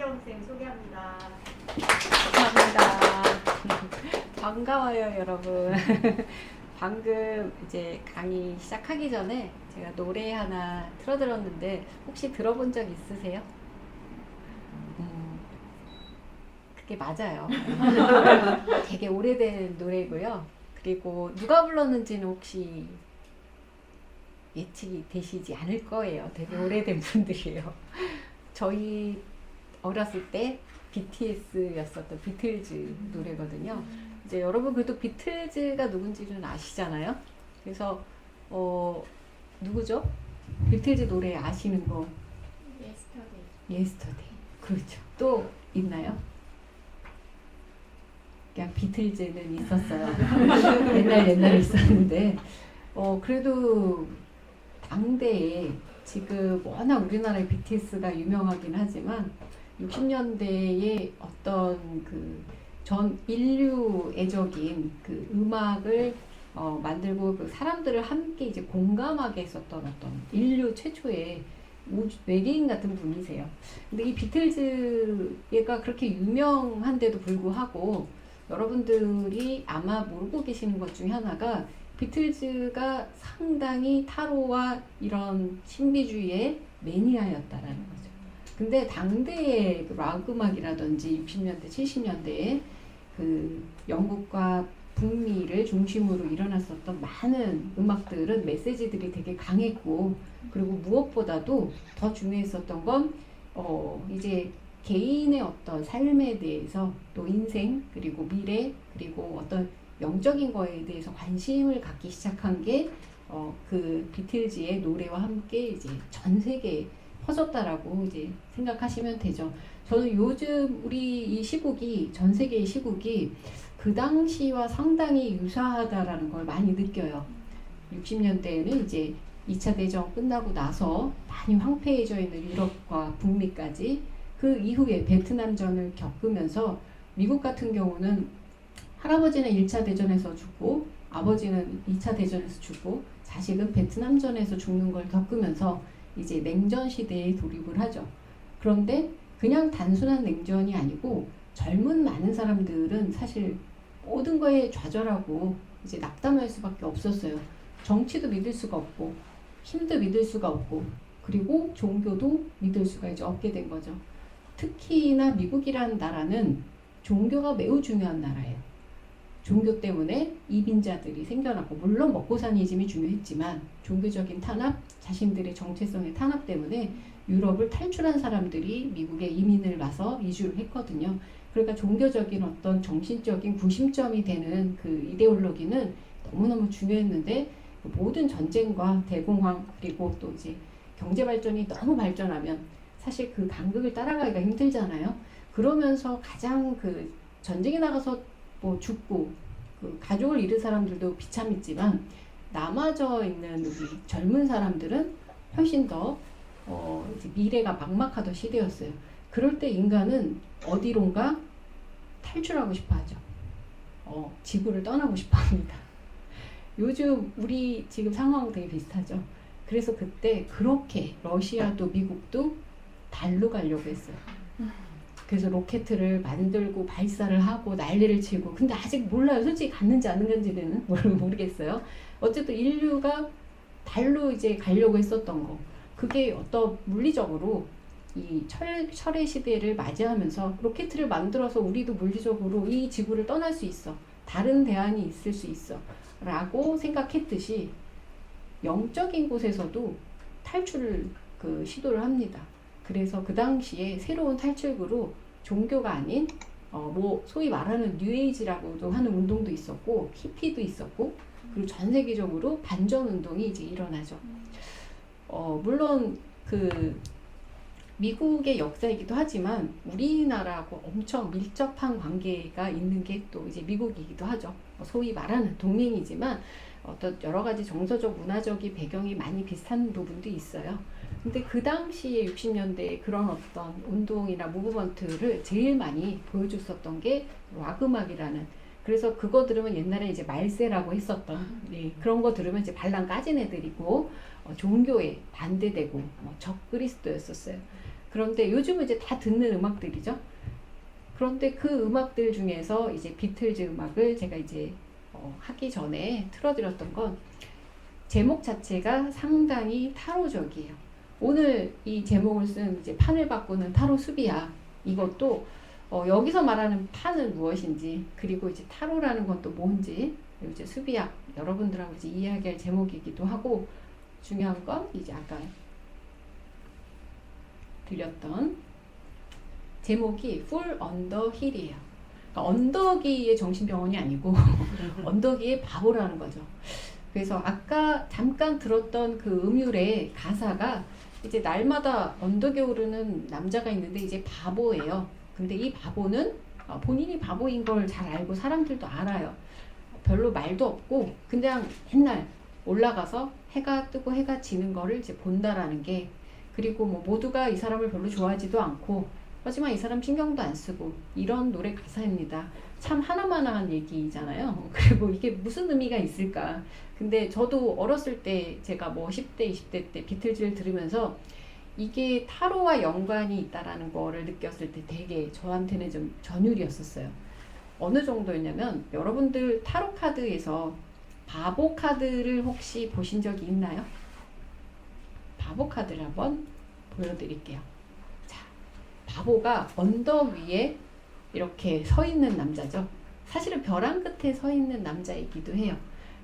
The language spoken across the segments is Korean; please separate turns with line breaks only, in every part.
황경 쌤 소개합니다.
감사합니다. 반가워요, 여러분. 방금 이제 강의 시작하기 전에 제가 노래 하나 틀어드렸는데 혹시 들어본 적 있으세요? 그게 맞아요. 되게 오래된 노래고요. 그리고 누가 불렀는지는 혹시 예측이 되시지 않을 거예요. 되게 오래된 분들이에요. 저희 어렸을 때 BTS였었던 비틀즈 노래거든요. 이제 여러분 그래도 비틀즈가 누군지는 아시잖아요. 그래서 누구죠? 비틀즈 노래 아시는 거? Yesterday. 그렇죠. 또 있나요? 그냥 비틀즈는 있었어요. 옛날에 있었는데 그래도 당대에 지금 워낙 우리나라의 BTS가 유명하긴 하지만 60년대에 어떤 그 전 인류애적인 그 음악을 만들고 그 사람들을 함께 이제 공감하게 했었던 어떤 인류 최초의 외계인 같은 분이세요. 근데 이 비틀즈가 그렇게 유명한데도 불구하고 여러분들이 아마 모르고 계시는 것 중에 하나가 비틀즈가 상당히 타로와 이런 신비주의의 매니아였다라는 거죠. 근데 당대의 그 락 음악이라든지 60년대, 70년대에 그 영국과 북미를 중심으로 일어났었던 많은 음악들은 메시지들이 되게 강했고, 그리고 무엇보다도 더 중요했었던 건 이제 개인의 어떤 삶에 대해서 또 인생 그리고 미래 그리고 어떤 영적인 거에 대해서 관심을 갖기 시작한 게 그 비틀즈의 노래와 함께 이제 전 세계에 퍼졌다라고 이제 생각하시면 되죠. 저는 요즘 우리 이 시국이 전 세계의 시국이 그 당시와 상당히 유사하다라는 걸 많이 느껴요. 60년대에는 이제 2차 대전 끝나고 나서 많이 황폐해져 있는 유럽과 북미까지, 그 이후에 베트남전을 겪으면서 미국 같은 경우는 할아버지는 1차 대전에서 죽고 아버지는 2차 대전에서 죽고 자식은 베트남전에서 죽는 걸 겪으면서 이제 냉전 시대에 돌입을 하죠. 그런데 그냥 단순한 냉전이 아니고 젊은 많은 사람들은 사실 모든 거에 좌절하고 이제 낙담할 수밖에 없었어요. 정치도 믿을 수가 없고 힘도 믿을 수가 없고 그리고 종교도 믿을 수가 이제 없게 된 거죠. 특히나 미국이라는 나라는 종교가 매우 중요한 나라예요. 종교 때문에 이민자들이 생겨났고, 물론 먹고 사는 이즘이 중요했지만 종교적인 탄압, 자신들의 정체성의 탄압 때문에 유럽을 탈출한 사람들이 미국에 이민을 와서 이주를 했거든요. 그러니까 종교적인 어떤 정신적인 구심점이 되는 그 이데올로기는 너무너무 중요했는데, 모든 전쟁과 대공황 그리고 또 이제 경제 발전이 너무 발전하면 사실 그 간극을 따라가기가 힘들잖아요. 그러면서 가장 그 전쟁에 나가서 뭐 죽고 그 가족을 잃은 사람들도 비참했지만 남아져 있는 우리 젊은 사람들은 훨씬 더 이제 미래가 막막하던 시대였어요. 그럴 때 인간은 어디론가 탈출하고 싶어 하죠. 지구를 떠나고 싶어 합니다. 요즘 우리 지금 상황 되게 비슷하죠. 그래서 그때 그렇게 러시아도 미국도 달로 가려고 했어요. 그래서 로켓을 만들고 발사를 하고 난리를 치고, 근데 아직 몰라요. 솔직히 갔는지 안 갔는지는 모르겠어요. 어쨌든 인류가 달로 이제 가려고 했었던 거, 그게 어떤 물리적으로 이 철의 시대를 맞이하면서 로켓을 만들어서 우리도 물리적으로 이 지구를 떠날 수 있어, 다른 대안이 있을 수 있어 라고 생각했듯이 영적인 곳에서도 탈출을 시도를 합니다. 그래서 그 당시에 새로운 탈출구로 종교가 아닌 뭐 소위 말하는 뉴에이지라고도 하는 운동도 있었고, 히피도 있었고, 그리고 전 세계적으로 반전 운동이 이제 일어나죠. 물론 그 미국의 역사이기도 하지만 우리나라하고 엄청 밀접한 관계가 있는 게 또 이제 미국이기도 하죠. 소위 말하는 동맹이지만 어떤 여러 가지 정서적, 문화적인 배경이 많이 비슷한 부분도 있어요. 근데 그 당시에 60년대에 그런 어떤 운동이나 무브먼트를 제일 많이 보여줬었던 게 락 음악이라는, 그래서 그거 들으면 옛날에 이제 말세라고 했었던 그런 거 들으면 이제 발랑 까진 애들이고 종교에 반대되고 적 그리스도였었어요. 그런데 요즘은 이제 다 듣는 음악들이죠. 그런데 그 음악들 중에서 이제 비틀즈 음악을 제가 이제 하기 전에 틀어드렸던 건 제목 자체가 상당히 타로적이에요. 오늘 이 제목을 쓴 이제 판을 바꾸는 타로 수비야. 이것도 여기서 말하는 판은 무엇인지, 그리고 이제 타로라는 건 또 뭔지, 그리고 이제 수비학 여러분들하고 이제 이야기할 제목이기도 하고, 중요한 건 이제 아까 들렸던 제목이 Full Under Hill이에요. 그러니까 언덕이의 정신병원이 아니고 언덕이의 바보라는 거죠. 그래서 아까 잠깐 들었던 그 음율의 가사가 이제 날마다 언덕에 오르는 남자가 있는데 이제 바보예요. 근데 이 바보는 본인이 바보인 걸 잘 알고 사람들도 알아요. 별로 말도 없고 그냥 맨날 올라가서 해가 뜨고 해가 지는 거를 이제 본다라는 게, 그리고 뭐 모두가 이 사람을 별로 좋아하지도 않고 하지만 이 사람 신경도 안 쓰고, 이런 노래 가사입니다. 참 하나만한 얘기잖아요. 그리고 이게 무슨 의미가 있을까. 근데 저도 어렸을 때 제가 뭐 10대 20대 때 비틀즈를 들으면서 이게 타로와 연관이 있다라는 거를 느꼈을 때 되게 저한테는 좀 전율이었었어요. 어느 정도였냐면, 여러분들 타로 카드에서 바보 카드를 혹시 보신 적이 있나요? 바보 카드를 한번 보여드릴게요. 자, 바보가 언덕 위에 이렇게 서 있는 남자죠. 사실은 벼랑 끝에 서 있는 남자이기도 해요.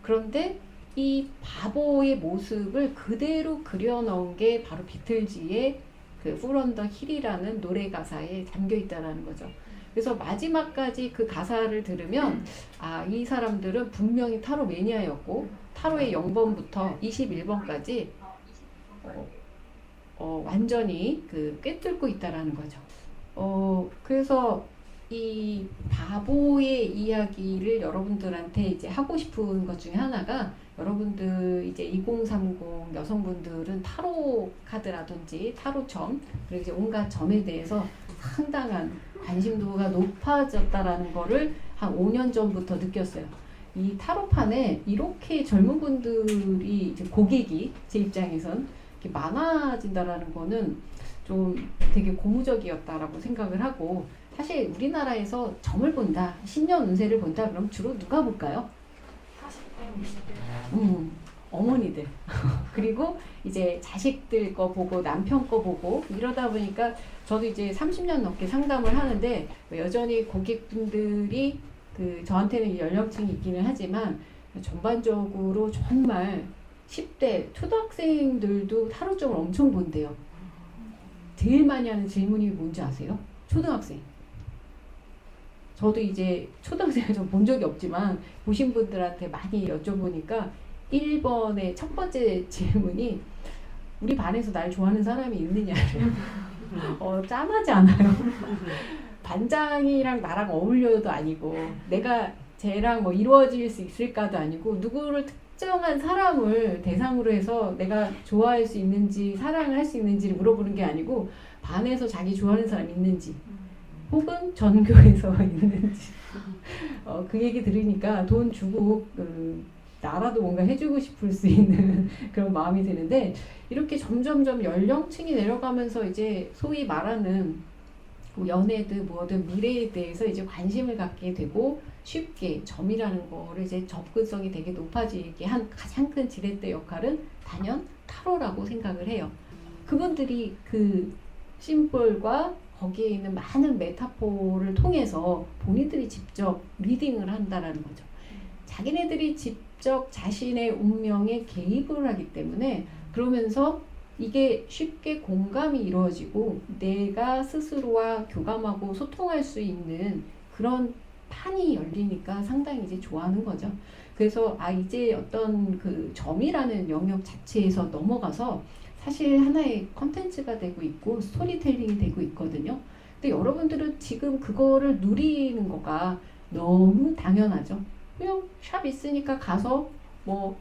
그런데 이 바보의 모습을 그대로 그려놓은 게 바로 비틀즈의 그 Full Under Hill이라는 노래 가사에 담겨 있다는 거죠. 그래서 마지막까지 그 가사를 들으면 이 사람들은 분명히 타로 매니아였고, 타로의 0번부터 21번까지 완전히 꿰뚫고 있다라는 거죠. 그래서 이 바보의 이야기를 여러분들한테 이제 하고 싶은 것 중에 하나가, 여러분들 이제 2030 여성분들은 타로 카드라든지 타로점, 그리고 이제 온갖 점에 대해서 상당한 관심도가 높아졌다라는 거를 한 5년 전부터 느꼈어요. 이 타로판에 이렇게 젊은 분들이 이제 고객이 제 입장에선 이렇게 많아진다라는 거는 좀 되게 고무적이었다라고 생각을 하고, 사실 우리나라에서 점을 본다, 신년 운세를 본다 그럼 주로 누가 볼까요? 어머니들 그리고 이제 자식들 거 보고 남편 거 보고 이러다 보니까, 저도 이제 30년 넘게 상담을 하는데 여전히 고객분들이 저한테는 연령층이 있기는 하지만 전반적으로 정말 10대 초등학생들도 타로점을 엄청 본대요. 제일 많이 하는 질문이 뭔지 아세요? 초등학생. 저도 이제 초등학생을 좀 본 적이 없지만 보신 분들한테 많이 여쭤보니까 1번의 첫 번째 질문이 우리 반에서 날 좋아하는 사람이 있느냐래요. 짠하지 않아요? 반장이랑 나랑 어울려도 아니고, 내가 쟤랑 뭐 이루어질 수 있을까도 아니고, 누구를 특정한 사람을 대상으로 해서 내가 좋아할 수 있는지 사랑을 할 수 있는지를 물어보는 게 아니고, 반에서 자기 좋아하는 사람 있는지 혹은 전교에서 있는지 그 얘기 들으니까 돈 주고 나라도 뭔가 해주고 싶을 수 있는 그런 마음이 드는데, 이렇게 점점점 연령층이 내려가면서 이제 소위 말하는 연애든 뭐든 미래에 대해서 이제 관심을 갖게 되고, 쉽게 점이라는 거를 이제 접근성이 되게 높아지게 한 가장 큰 지렛대 역할은 단연 타로라고 생각을 해요. 그분들이 그 심볼과 거기에 있는 많은 메타포를 통해서 본인들이 직접 리딩을 한다라는 거죠. 자기네들이 직접 자신의 운명에 개입을 하기 때문에, 그러면서 이게 쉽게 공감이 이루어지고 내가 스스로와 교감하고 소통할 수 있는 그런 판이 열리니까 상당히 이제 좋아하는 거죠. 그래서 이제 어떤 그 점이라는 영역 자체에서 넘어가서 사실 하나의 컨텐츠가 되고 있고 스토리텔링이 되고 있거든요. 근데 여러분들은 지금 그거를 누리는 거가 너무 당연하죠. 그냥 샵 있으니까 가서 뭐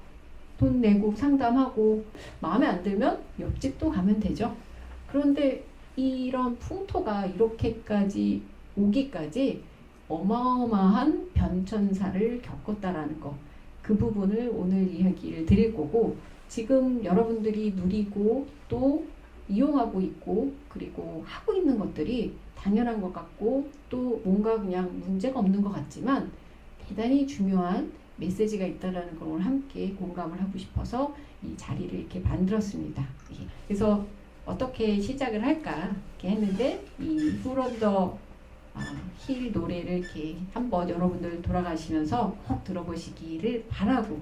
돈 내고 상담하고 마음에 안 들면 옆집도 가면 되죠. 그런데 이런 풍토가 이렇게까지 오기까지 어마어마한 변천사를 겪었다라는 거, 그 부분을 오늘 이야기를 드릴 거고, 지금 여러분들이 누리고 또 이용하고 있고 그리고 하고 있는 것들이 당연한 것 같고 또 뭔가 그냥 문제가 없는 것 같지만 대단히 중요한 메시지가 있다라는 걸 오늘 함께 공감을 하고 싶어서 이 자리를 이렇게 만들었습니다. 예. 그래서 어떻게 시작을 할까 이렇게 했는데 이 Full of the Hill 노래를 이렇게 한번 여러분들 돌아가시면서 꼭 들어보시기를 바라고